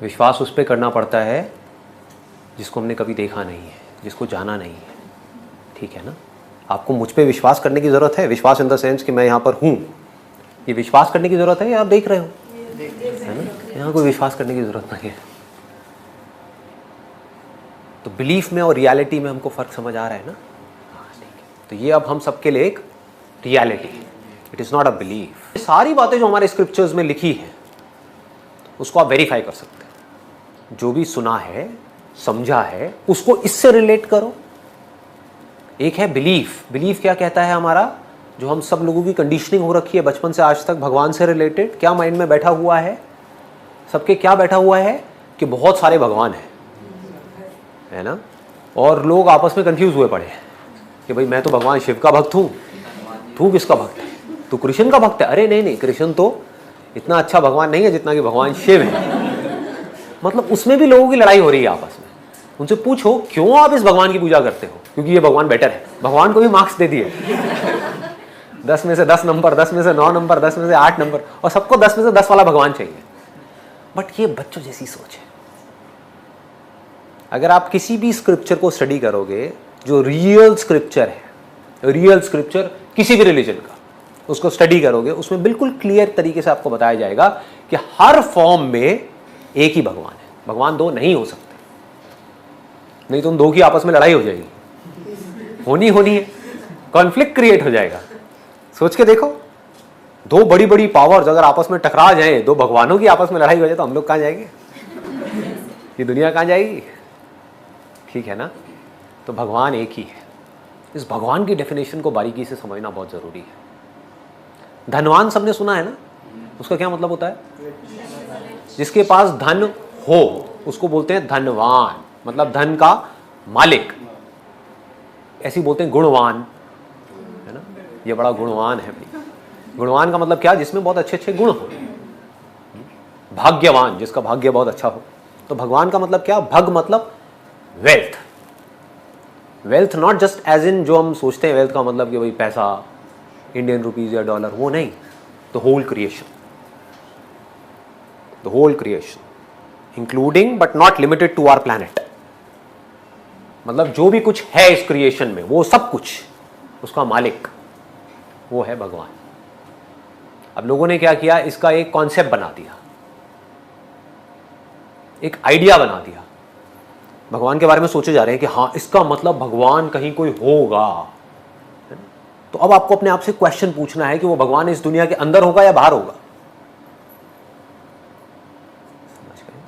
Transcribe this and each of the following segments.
विश्वास उस पर करना पड़ता है जिसको हमने कभी देखा नहीं है, जिसको जाना नहीं है। ठीक है ना? आपको मुझ पे विश्वास करने की ज़रूरत है, विश्वास इन द सेंस कि मैं यहाँ पर हूँ, ये विश्वास करने की ज़रूरत है या आप देख रहे हो? है ना? यहाँ कोई विश्वास करने की ज़रूरत नहीं है। तो बिलीफ में और रियलिटी में हमको फ़र्क समझ आ रहा है ना? हाँ, ठीक है। तो ये अब हम सबके लिए एक रियलिटी है, it is not a belief. सारी बातें जो हमारे स्क्रिप्चर्स में लिखी है उसको आप वेरीफाई कर सकते हैं। जो भी सुना है, समझा है, उसको इससे रिलेट करो। एक है बिलीफ। बिलीफ क्या कहता है हमारा, जो हम सब लोगों की कंडीशनिंग हो रखी है बचपन से आज तक भगवान से रिलेटेड, क्या माइंड में बैठा हुआ है सबके, क्या बैठा हुआ है कि बहुत सारे भगवान हैं, है ना? और लोग आपस में कंफ्यूज हुए पड़े हैं कि भाई मैं तो भगवान शिव का भक्त हूँ, तू किसका भक्त है? तू कृष्ण का भक्त है? अरे नहीं नहीं, कृष्ण तो इतना अच्छा भगवान नहीं है जितना कि भगवान शिव है। मतलब उसमें भी लोगों की लड़ाई हो रही है आपस में। उनसे पूछो क्यों आप इस भगवान की पूजा करते हो? क्योंकि ये भगवान बेटर है। भगवान को भी मार्क्स दे दिए 10 में से 10 नंबर, 10 में से 9 नंबर, 10 में से 8 नंबर, और सबको 10 में से 10 वाला भगवान चाहिए। बट ये बच्चों जैसी सोच है। अगर आप किसी भी स्क्रिप्चर को स्टडी करोगे, जो रियल स्क्रिप्चर है, रियल स्क्रिप्चर किसी भी रिलीजन का, उसको स्टडी करोगे, उसमें बिल्कुल क्लियर तरीके से आपको बताया जाएगा कि हर फॉर्म में एक ही भगवान है। भगवान दो नहीं हो सकते, नहीं तो उन दो की आपस में लड़ाई हो जाएगी, होनी है, कॉन्फ्लिक्ट क्रिएट हो जाएगा। सोच के देखो, दो बड़ी बड़ी पावर्स अगर आपस में टकरा जाए, दो भगवानों की आपस में लड़ाई हो जाए, तो हम लोग कहाँ जाएंगे? ये दुनिया कहाँ जाएगी? ठीक है ना? तो भगवान एक ही है। इस भगवान की डेफिनेशन को बारीकी से समझना बहुत जरूरी है। धनवान सबने सुना है ना? उसका क्या मतलब होता है? जिसके पास धन हो उसको बोलते हैं धनवान, मतलब धन का मालिक। ऐसे बोलते हैं गुणवान, है ना? ये बड़ा गुणवान है भाई। गुणवान का मतलब क्या? जिसमें बहुत अच्छे अच्छे गुण हो। भाग्यवान, जिसका भाग्य बहुत अच्छा हो। तो भगवान का मतलब क्या? भग मतलब wealth. Wealth not just as in जो हम सोचते हैं वेल्थ का मतलब कि भाई पैसा, इंडियन रुपीज या डॉलर, वो नहीं। The whole creation, the whole creation including but not limited to our planet. मतलब जो भी कुछ है इस क्रिएशन में, वो सब कुछ, उसका मालिक वो है भगवान। अब लोगों ने क्या किया, इसका एक कॉन्सेप्ट बना दिया, एक आइडिया बना दिया। भगवान के बारे में सोचे जा रहे हैं कि हाँ इसका मतलब भगवान कहीं कोई होगा। तो अब आपको अपने आप से क्वेश्चन पूछना है कि वो भगवान इस दुनिया के अंदर होगा या बाहर होगा? समझ गए?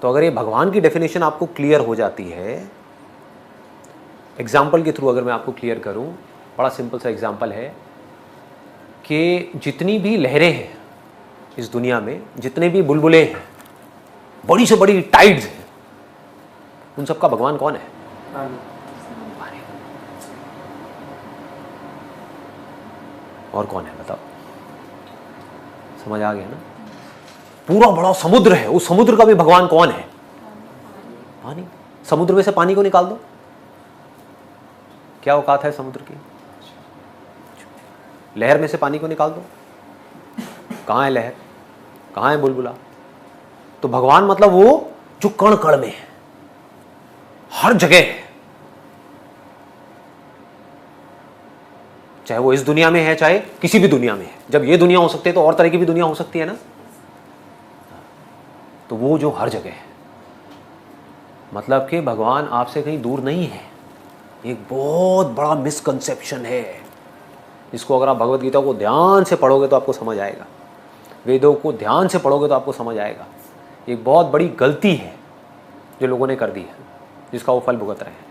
तो अगर ये भगवान की डेफिनेशन आपको क्लियर हो जाती है, एग्जाम्पल के थ्रू अगर मैं आपको क्लियर करूं, बड़ा सिंपल सा एग्जाम्पल है कि जितनी भी लहरें हैं इस दुनिया में, जितने भी बुलबुले हैं, बड़ी से बड़ी टाइड्स हैं, उन सबका भगवान कौन है? पानी। और कौन है बताओ? समझ आ गया ना? पूरा बड़ा समुद्र है, उस समुद्र का भी भगवान कौन है? पानी। समुद्र में से पानी को निकाल दो, क्या औकात है समुद्र की? लहर में से पानी को निकाल दो, कहां है लहर, कहां है बुलबुला? तो भगवान मतलब वो जो कण कण में है, हर जगह है। चाहे वो इस दुनिया में है, चाहे किसी भी दुनिया में है। जब ये दुनिया हो सकती है तो और तरह की भी दुनिया हो सकती है ना? तो वो जो हर जगह है, मतलब कि भगवान आपसे कहीं दूर नहीं है। एक बहुत बड़ा मिसकंसेप्शन है, इसको अगर आप भगवत गीता को ध्यान से पढ़ोगे तो आपको समझ आएगा, वेदों को ध्यान से पढ़ोगे तो आपको समझ आएगा। एक बहुत बड़ी गलती है जो लोगों ने कर दी है, जिसका वो फल भुगत रहे हैं।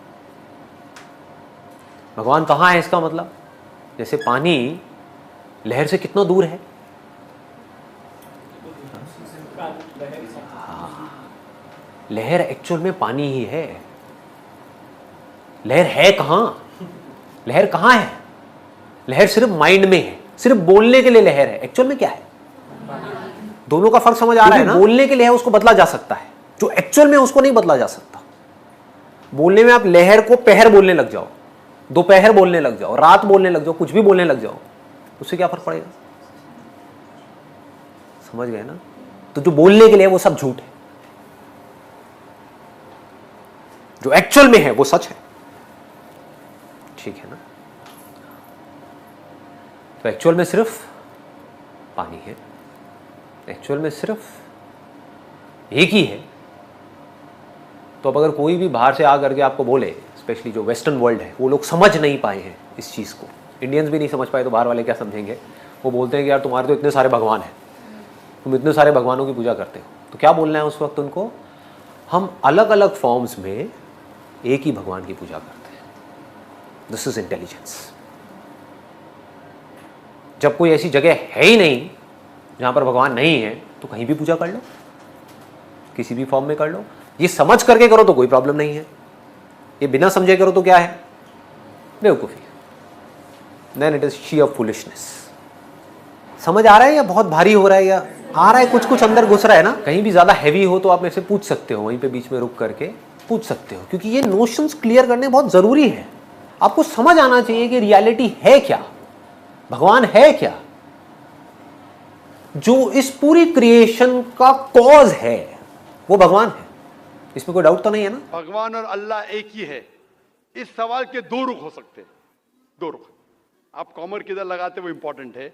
भगवान कहाँ है इसका मतलब? जैसे पानी लहर से कितना दूर है? हाँ, लहर एक्चुअल में पानी ही है। लहर है कहाँ? लहर कहाँ है? लहर सिर्फ माइंड में है, सिर्फ बोलने के लिए लहर है। एक्चुअल में क्या है? दोनों का फर्क समझ आ रहा है ना? बोलने के लिए उसको बदला जा सकता है, जो एक्चुअल में उसको नहीं बदला जा सकता। बोलने में आप लहर को पहर बोलने लग जाओ, दोपहर बोलने लग जाओ, रात बोलने लग जाओ, कुछ भी बोलने लग जाओ, उससे क्या फर्क पड़ेगा? समझ गए ना? तो जो बोलने के लिए वो सब झूठ है, जो एक्चुअल में है वो सच है। ठीक है ना? तो एक्चुअल में सिर्फ पानी है, एक्चुअल में सिर्फ एक ही है। तो अब अगर कोई भी बाहर से आ करके आपको बोले, स्पेशली जो वेस्टर्न वर्ल्ड है, वो लोग समझ नहीं पाए हैं इस चीज़ को, इंडियंस भी नहीं समझ पाए, तो बाहर वाले क्या समझेंगे? वो बोलते हैं कि यार तुम्हारे तो इतने सारे भगवान हैं, तुम इतने सारे भगवानों की पूजा करते हो। तो क्या बोलना है उस वक्त उनको? हम अलग अलग फॉर्म्स में एक ही भगवान की पूजा करते हैं। This is intelligence. जब कोई ऐसी जगह है ही नहीं जहां पर भगवान नहीं है, तो कहीं भी पूजा कर लो, किसी भी फॉर्म में कर लो। ये समझ करके करो तो कोई प्रॉब्लम नहीं है, ये बिना समझे करो तो क्या है? बेवकूफी। Then it is sheer foolishness. समझ आ रहा है या बहुत भारी हो रहा है, या आ रहा है कुछ कुछ अंदर घुस रहा है ना? कहीं भी ज्यादा हैवी हो तो आप मेरे से पूछ सकते हो, वहीं पे बीच में रुक करके पूछ सकते हो, क्योंकि ये नोशंस क्लियर करने बहुत जरूरी है। आपको समझ आना चाहिए कि रियलिटी है क्या, भगवान है क्या, जो इस पूरी क्रिएशन का कॉज है वो भगवान है। इसमें कोई डाउट तो नहीं है ना? भगवान और अल्लाह एक ही है, इस सवाल के दो रुख हो सकते हैं, दो रुख। आप कॉमर किधर लगाते वो इंपॉर्टेंट है।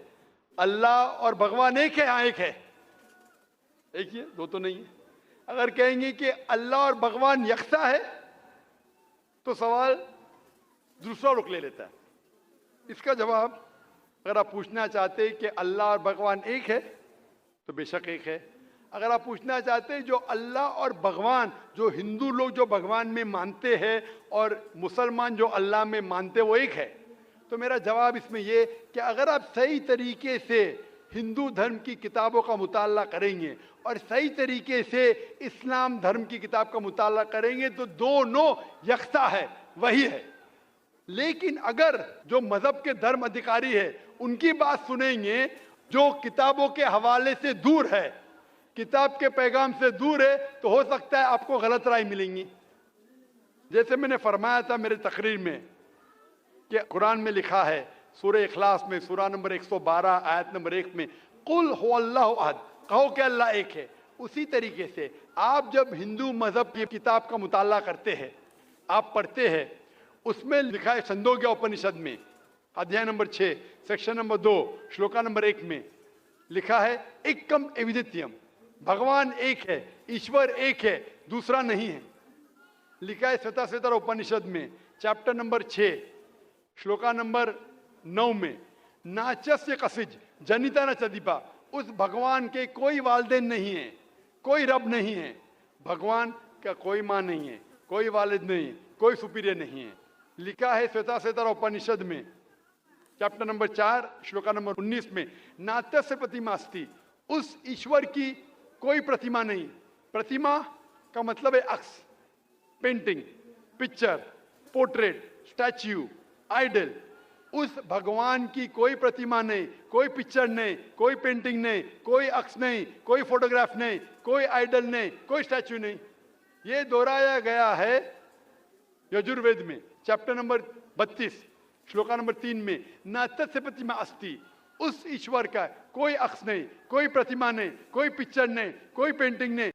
अल्लाह और भगवान एक है, हाँ एक है, एक ही है, दो तो नहीं है। अगर कहेंगे कि अल्लाह और भगवान यकसा है तो सवाल दूसरा रुख ले लेता है। इसका जवाब अगर आप पूछना चाहते हैं कि अल्लाह और भगवान एक है तो बेशक एक है। अगर आप पूछना चाहते हैं जो अल्लाह और भगवान, जो हिंदू लोग जो भगवान में मानते हैं और मुसलमान जो अल्लाह में मानते हैं वो एक है, तो मेरा जवाब इसमें ये कि अगर आप सही तरीके से हिंदू धर्म की किताबों का मुताला करेंगे और सही तरीके से इस्लाम धर्म की किताब का मुताला करेंगे तो दोनों यकसा है, वही है। लेकिन अगर जो मजहब के धर्म अधिकारी है उनकी बात सुनेंगे, जो किताबों के हवाले से दूर है, किताब के पैगाम से दूर है, तो हो सकता है आपको गलत राय मिलेंगी। जैसे मैंने फरमाया था मेरे तकरीर में कि कुरान में लिखा है सूरह इखलास में सूरा नंबर 112 आयत नंबर 1 में, कुल हुवल्लाहु अहद, कहो कि अल्लाह एक है। उसी तरीके से आप जब हिंदू मजहब की किताब का मुताला करते हैं, आप पढ़ते हैं, उसमें लिखा है छंदोग्य उपनिषद में अध्याय number 6 section number 2 shloka number 1 में लिखा है एकम एविदित्यम, भगवान एक है, ईश्वर एक है, दूसरा नहीं है। लिखा है श्वेताश्वेतर उपनिषद में चैप्टर नंबर 6 श्लोका नंबर 9 में, नाचस्य कसिज जनिता न चदीपा, उस भगवान के कोई वालिदैन नहीं है, कोई रब नहीं है। भगवान का कोई माँ नहीं है, कोई वालिद नहीं है, कोई सुपीरियर नहीं है। लिखा है श्वेताश्वेतर उपनिषद में चैप्टर नंबर 4 श्लोका नंबर 19 में, नात्यस्य प्रतिमा अस्ति, उस ईश्वर की कोई प्रतिमा नहीं। प्रतिमा का मतलब है अक्स, painting, picture, portrait, statue, idol. उस भगवान की कोई प्रतिमा नहीं, कोई पिक्चर नहीं, कोई पेंटिंग नहीं, कोई अक्स नहीं, कोई फोटोग्राफ नहीं, कोई आइडल नहीं, कोई स्टैच्यू नहीं। ये दोहराया गया है यजुर्वेद में चैप्टर नंबर 32 श्लोका नंबर 3 में, न तस्य प्रतिमा अस्ति, उस ईश्वर का कोई अक्स नहीं, कोई प्रतिमा नहीं, कोई पिक्चर नहीं, कोई पेंटिंग नहीं,